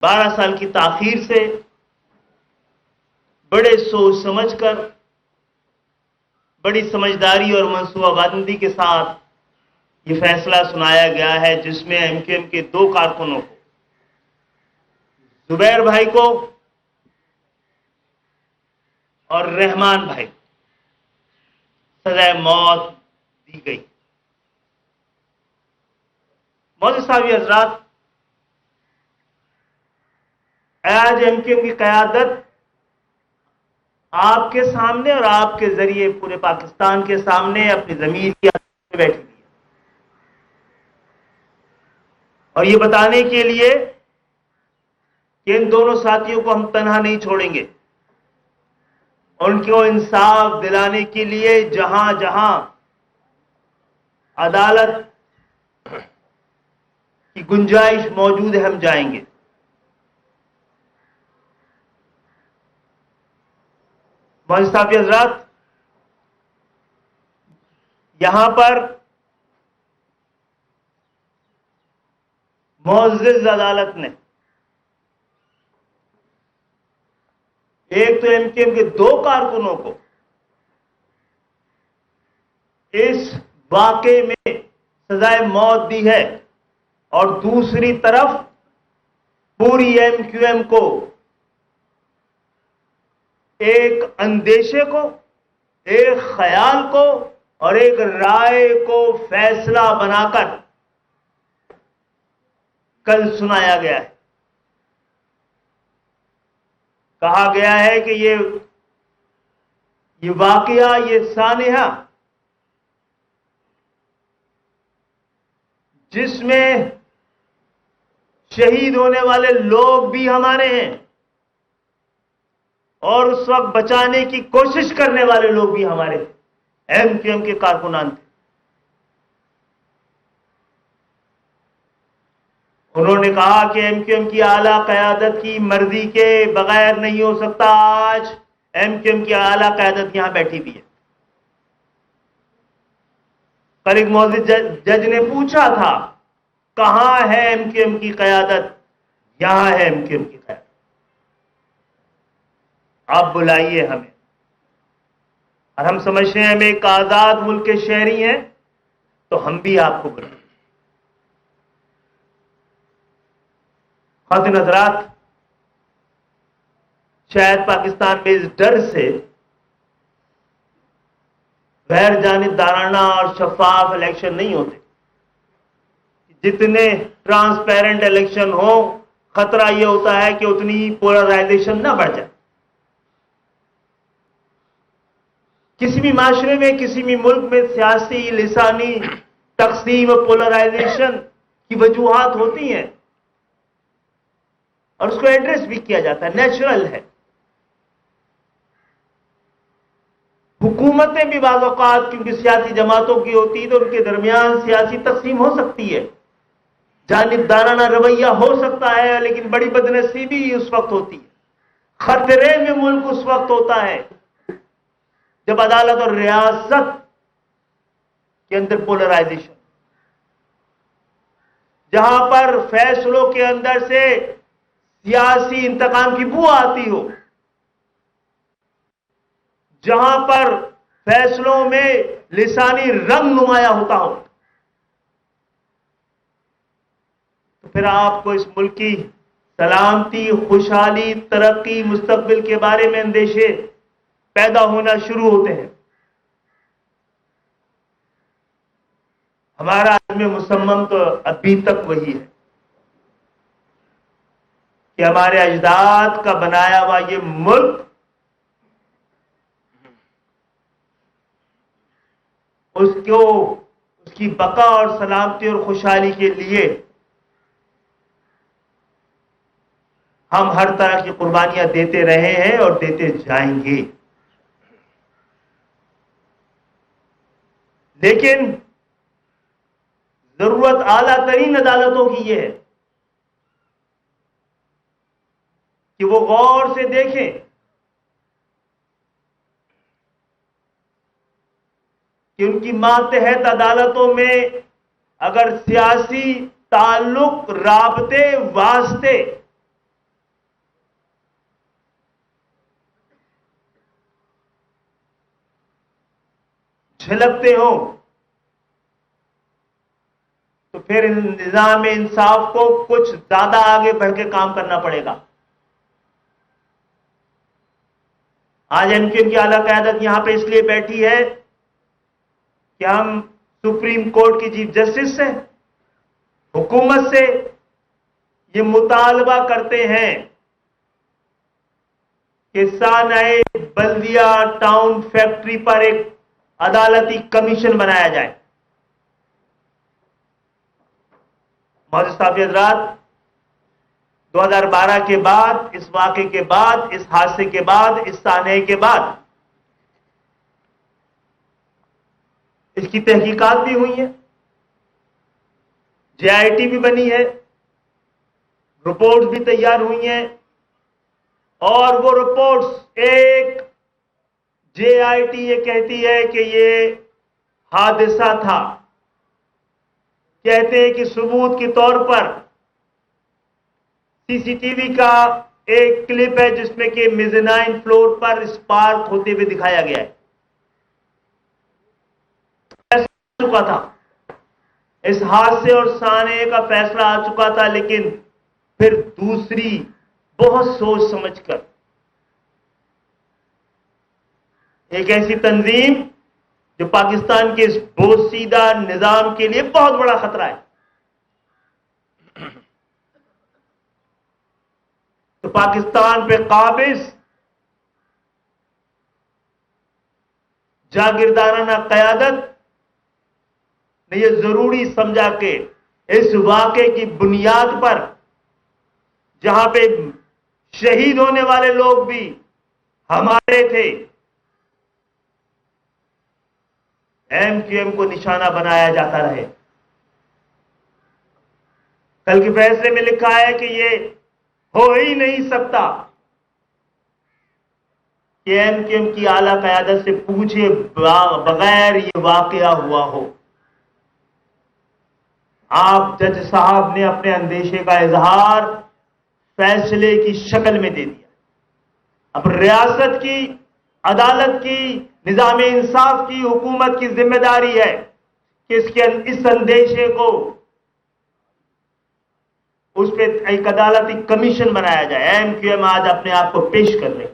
12 سال کی تاخیر سے بڑے سوچ سمجھ کر، بڑی سمجھداری اور منصوبہ بندی کے ساتھ یہ فیصلہ سنایا گیا ہے، جس میں ایم کیو ایم کے 2 کارکنوں کو، زبیر بھائی کو اور رحمان بھائی، سزائے موت دی گئی۔ معزز صاحب حضرات، آج ایم کیو ایم کی قیادت آپ کے سامنے اور آپ کے ذریعے پورے پاکستان کے سامنے اپنی ضمیر کی عدالت میں بیٹھی ہوئی ہے، اور یہ بتانے کے لیے کہ ان دونوں ساتھیوں کو ہم تنہا نہیں چھوڑیں گے، ان کو انصاف دلانے کے لیے جہاں جہاں عدالت کی گنجائش موجود ہے ہم جائیں گے۔ معزز صاحب حضرات، یہاں پر معزز عدالت نے ایک تو ایم کیو ایم کے 2 کارکنوں کو اس واقعے میں سزائے موت دی ہے، اور دوسری طرف پوری ایم کیو ایم کو ایک اندیشے کو، ایک خیال کو اور ایک رائے کو فیصلہ بنا کر کل سنایا گیا ہے۔ کہا گیا ہے کہ یہ واقعہ، یہ سانحہ جس میں شہید ہونے والے لوگ بھی ہمارے ہیں اور اس وقت بچانے کی کوشش کرنے والے لوگ بھی ہمارے ایم کیو ایم کے کارکنان تھے۔ انہوں نے کہا کہ ایم کیو ایم کی اعلیٰ قیادت کی مرضی کے بغیر نہیں ہو سکتا۔ آج ایم کیو ایم کی اعلیٰ قیادت یہاں بیٹھی ہوئی ہے۔ کل ایک معزز جج نے پوچھا تھا، کہاں ہے ایم کیو ایم کی قیادت؟ یہاں ہے ایم کیو ایم کی قیادت، آپ بلائیے ہمیں۔ اور ہم سمجھتے ہیں ہم ایک آزاد ملک کے شہری ہیں، تو ہم بھی آپ کو بلائیں۔ خواتین حضرات، شاید پاکستان میں اس ڈر سے غیر جانبدارانہ اور شفاف الیکشن نہیں ہوتے، جتنے ٹرانسپیرنٹ الیکشن ہو، خطرہ یہ ہوتا ہے کہ اتنی پولرائزیشن نہ بڑھ جائے۔ کسی بھی معاشرے میں، کسی بھی ملک میں سیاسی لسانی تقسیم اور پولرائزیشن کی وجوہات ہوتی ہیں، اور اس کو ایڈریس بھی کیا جاتا ہے، نیچرل ہے۔ حکومتیں بھی بعض اوقات کیونکہ سیاسی جماعتوں کی ہوتی ہے تو ان کے درمیان سیاسی تقسیم ہو سکتی ہے، جانبدارانہ رویہ ہو سکتا ہے، لیکن بڑی بدنصیبی اس وقت ہوتی ہے، خطرے میں ملک اس وقت ہوتا ہے جب عدالت اور ریاست کے اندر پولرائزیشن، جہاں پر فیصلوں کے اندر سے سیاسی انتقام کی بو آتی ہو، جہاں پر فیصلوں میں لسانی رنگ نمایاں ہوتا ہو، تو پھر آپ کو اس ملک کی سلامتی، خوشحالی، ترقی، مستقبل کے بارے میں اندیشے پیدا ہونا شروع ہوتے ہیں۔ ہمارا عزم مصمم تو ابھی تک وہی ہے کہ ہمارے اجداد کا بنایا ہوا یہ ملک اس کی بقا اور سلامتی اور خوشحالی کے لیے ہم ہر طرح کی قربانیاں دیتے رہے ہیں اور دیتے جائیں گے، لیکن ضرورت اعلیٰ ترین عدالتوں کی یہ ہے کہ وہ غور سے دیکھیں کہ ان کی ماتحت عدالتوں میں اگر سیاسی تعلق، رابطے، واسطے جھلکتے ہوں تو پھر نظام انصاف کو کچھ زیادہ آگے بڑھ کے کام کرنا پڑے گا. آج ایم کیو ایم کی اعلیٰ قیادت یہاں پہ اس لیے بیٹھی ہے کہ ہم سپریم کورٹ کی چیف جسٹس سے، حکومت سے یہ مطالبہ کرتے ہیں کہ سانحہ بلدیہ ٹاؤن فیکٹری پر ایک عدالتی کمیشن بنایا جائے. معزز صحافی حضرات، 2012 کے بعد، اس واقعے کے بعد، اس حادثے کے بعد، اس سانحے کے بعد اس کی تحقیقات بھی ہوئی ہیں، جے آئی ٹی بھی بنی ہے، رپورٹس بھی تیار ہوئی ہیں، اور وہ رپورٹس ایک جے آئی ٹی یہ کہتی ہے کہ یہ حادثہ تھا، کہتے ہیں کہ ثبوت کے طور پر سی سی ٹی وی کا ایک کلپ ہے جس میں کہ میزنائن فلور پر اسپارک ہوتے ہوئے دکھایا گیا ہے. چکا تھا اس حادثے اور سانحے کا فیصلہ آ چکا تھا، لیکن پھر دوسری بہت سوچ سمجھ کر ایک ایسی تنظیم جو پاکستان کے اس بوسیدہ نظام کے لیے بہت بڑا خطرہ ہے، تو پاکستان پہ قابض جاگیردارانہ قیادت نے یہ ضروری سمجھا کہ اس واقعے کی بنیاد پر، جہاں پہ شہید ہونے والے لوگ بھی ہمارے تھے، ایم کیو ایم کو نشانہ بنایا جاتا رہے. کل کے فیصلے میں لکھا ہے کہ یہ ہو ہی نہیں سکتا کہ ایم کیو ایم کی اعلیٰ قیادت سے پوچھے بغیر یہ واقعہ ہوا ہو. آپ جج صاحب نے اپنے اندیشے کا اظہار فیصلے کی شکل میں دے دیا. اب ریاست کی، عدالت کی، نظام انصاف کی، حکومت کی ذمہ داری ہے کہ اس اندیشے کو، اس پہ ایک عدالتی کمیشن بنایا جائے. ایم کیو ایم آج اپنے آپ کو پیش کر رہے،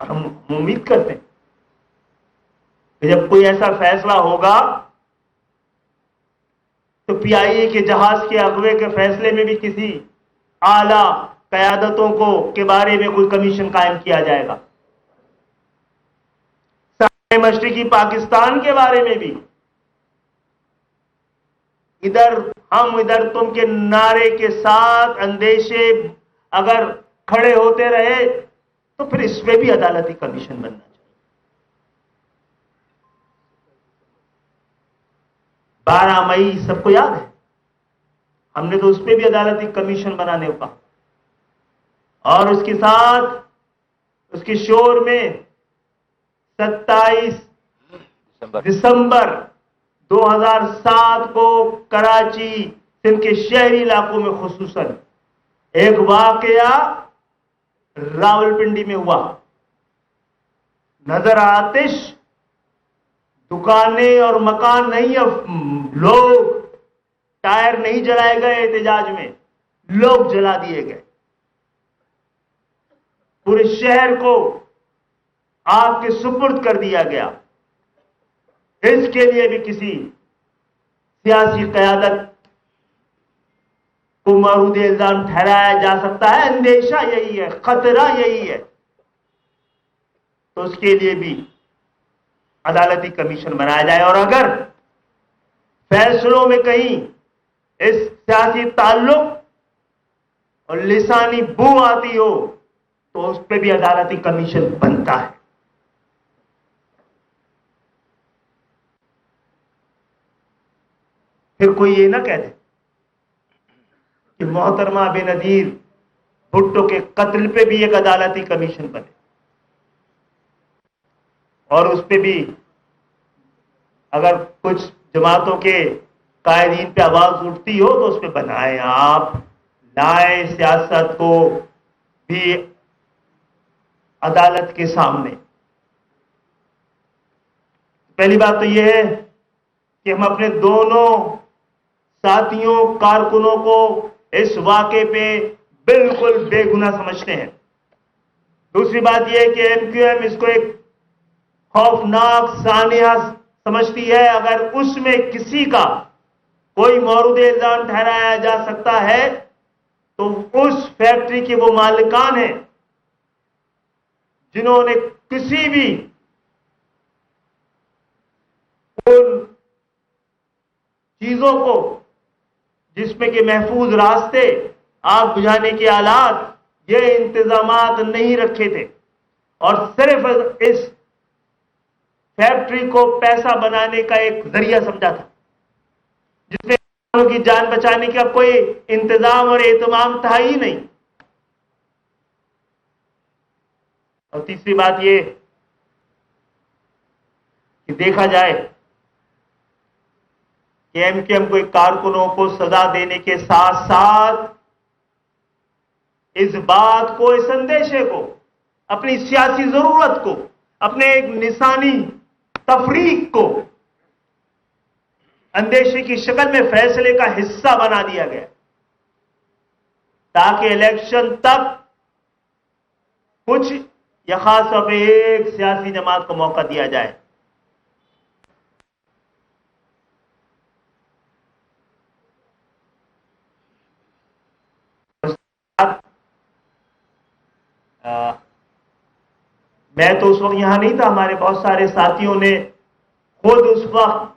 اور ہم امید کرتے ہیں کہ جب کوئی ایسا فیصلہ ہوگا تو پی آئی اے کے جہاز کے اغوے کے فیصلے میں بھی کسی اعلی قیادتوں کے بارے میں کوئی کمیشن قائم کیا جائے گا. مشرقی پاکستان کے بارے میں بھی ادھر ہم ادھر تم کے نعرے کے ساتھ اندیشے اگر کھڑے ہوتے رہے تو پھر اس پہ بھی عدالتی کمیشن بننا چاہیے. 12 مئی سب کو یاد ہے، ہم نے تو اس پہ بھی عدالتی کمیشن بنانے کا، اور اس کے ساتھ اس کے شور میں 27 دسمبر 2007 کو کراچی، سندھ کے شہری علاقوں میں خصوصاً ایک واقعہ راولپنڈی میں ہوا. نظر آتش، دکانیں اور مکان نہیں، اب لوگ، ٹائر نہیں جلائے گئے احتجاج میں، لوگ جلا دیے گئے. پورے شہر کو آگ کے سپرد کر دیا گیا. اس کے لیے بھی کسی سیاسی قیادت کو مورود الزام ٹھہرایا جا سکتا ہے. اندیشہ یہی ہے، خطرہ یہی ہے، تو اس کے لیے بھی عدالتی کمیشن بنایا جائے. اور اگر فیصلوں میں کہیں اس سیاسی تعلق اور لسانی بو آتی ہو تو اس پہ بھی عدالتی کمیشن بنتا ہے. پھر کوئی یہ نہ کہہ دے کہ محترمہ بے نظیر بھٹو کے قتل پہ بھی ایک عدالتی کمیشن بنے، اور اس پہ بھی اگر کچھ جماعتوں کے قائدین پہ آواز اٹھتی ہو تو اس پہ بنائیں. آپ لائیں سیاست کو بھی عدالت کے سامنے. پہلی بات تو یہ ہے کہ ہم اپنے دونوں ساتھیوں کارکنوں کو اس واقعے پہ بالکل بے گناہ سمجھتے ہیں. دوسری بات یہ ہے کہ ایم کیو ایم اس کو ایک خوفناک سانحہ سمجھتی ہے. اگر اس میں کسی کا کوئی مورد الزام ٹھہرایا جا سکتا ہے تو اس فیکٹری کے وہ مالکان ہیں جنہوں نے کسی بھی ان چیزوں کو جس میں کہ محفوظ راستے، آگ بجھانے کے آلات، یہ انتظامات نہیں رکھے تھے اور صرف اس فیکٹری کو پیسہ بنانے کا ایک ذریعہ سمجھا تھا، جس میں انسانوں کی جان بچانے کا کوئی انتظام اور اہتمام تھا ہی نہیں. اور تیسری بات یہ کہ دیکھا جائے کہ ایم کیو ایم کو کارکنوں کو سزا دینے کے ساتھ ساتھ اس بات کو، اس اندیشے کو، اپنی سیاسی ضرورت کو، اپنے ایک نسانی تفریق کو اندیشے کی شکل میں فیصلے کا حصہ بنا دیا گیا تاکہ الیکشن تک کچھ یا خاص طور پہ ایک سیاسی جماعت کو موقع دیا جائے. میں تو اس وقت یہاں نہیں تھا، ہمارے بہت سارے ساتھیوں نے خود اس وقت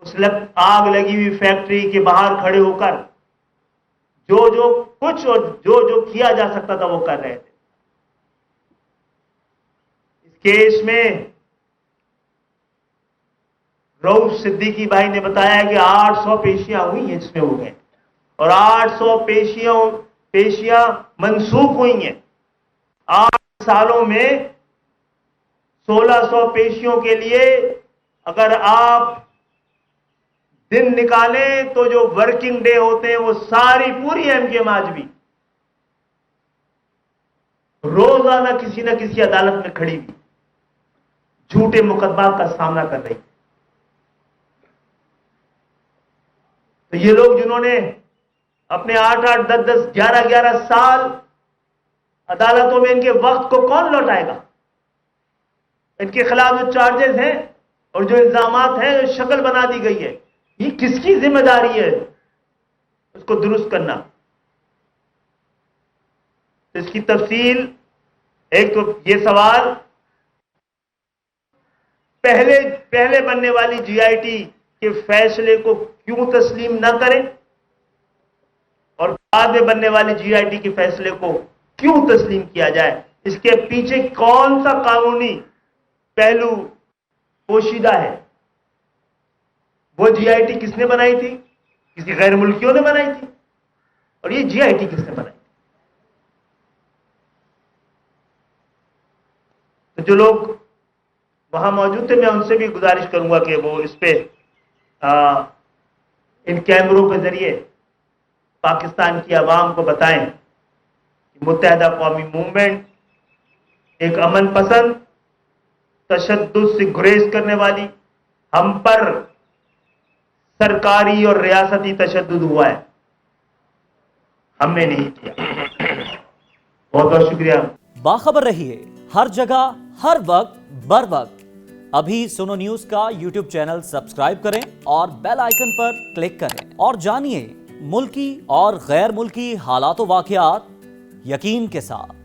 اس آگ لگی ہوئی فیکٹری کے باہر کھڑے ہو کر جو کچھ اور جو کیا جا سکتا تھا وہ کر رہے تھے. اس کیس میں رؤف صدیقی بھائی نے بتایا کہ 800 پیشیاں ہوئی ہیں جس میں ہو گئے اور 800 پیشیاں منسوخ ہوئی ہیں. 8 سالوں میں 1600 پیشیوں کے لیے اگر آپ دن نکالیں تو جو ورکنگ ڈے ہوتے ہیں وہ ساری پوری ایم کیو ایم آج بھی روزانہ کسی نہ کسی عدالت میں کھڑی ہوئی جھوٹے مقدمات کا سامنا کر رہی. تو یہ لوگ جنہوں نے اپنے 8-8, 10-10, 11-11 سال عدالتوں میں ان کے وقت کو کون لوٹائے گا؟ ان کے خلاف جو چارجز ہیں اور جو الزامات ہیں، جو شکل بنا دی گئی ہے، یہ کس کی ذمہ داری ہے اس کو درست کرنا؟ اس کی تفصیل ایک تو یہ سوال پہلے بننے والی جی آئی ٹی کے فیصلے کو کیوں تسلیم نہ کریں اور بعد میں بننے والی جی آئی ٹی کے فیصلے کو کیوں تسلیم کیا جائے، اس کے پیچھے کون سا قانونی پہلو پوشیدہ ہے؟ وہ جی آئی ٹی کس نے بنائی تھی؟ کسی غیر ملکیوں نے بنائی تھی. اور یہ جی آئی ٹی کس نے بنائی تھی؟ تو جو لوگ وہاں موجود تھے میں ان سے بھی گزارش کروں گا کہ وہ اس پہ ان کیمروں کے ذریعے پاکستان کی عوام کو بتائیں کہ متحدہ قومی موومنٹ ایک امن پسند، تشدد سے گریز کرنے والی، ہم پر سرکاری اور ریاستی تشدد ہوا ہے، ہم نے نہیں کیا. بہت بہت شکریہ. باخبر رہیے ہر جگہ ہر وقت بر وقت. ابھی سنو نیوز کا یوٹیوب چینل سبسکرائب کریں اور بیل آئیکن پر کلک کریں اور جانیے ملکی اور غیر ملکی حالات و واقعات یقین کے ساتھ.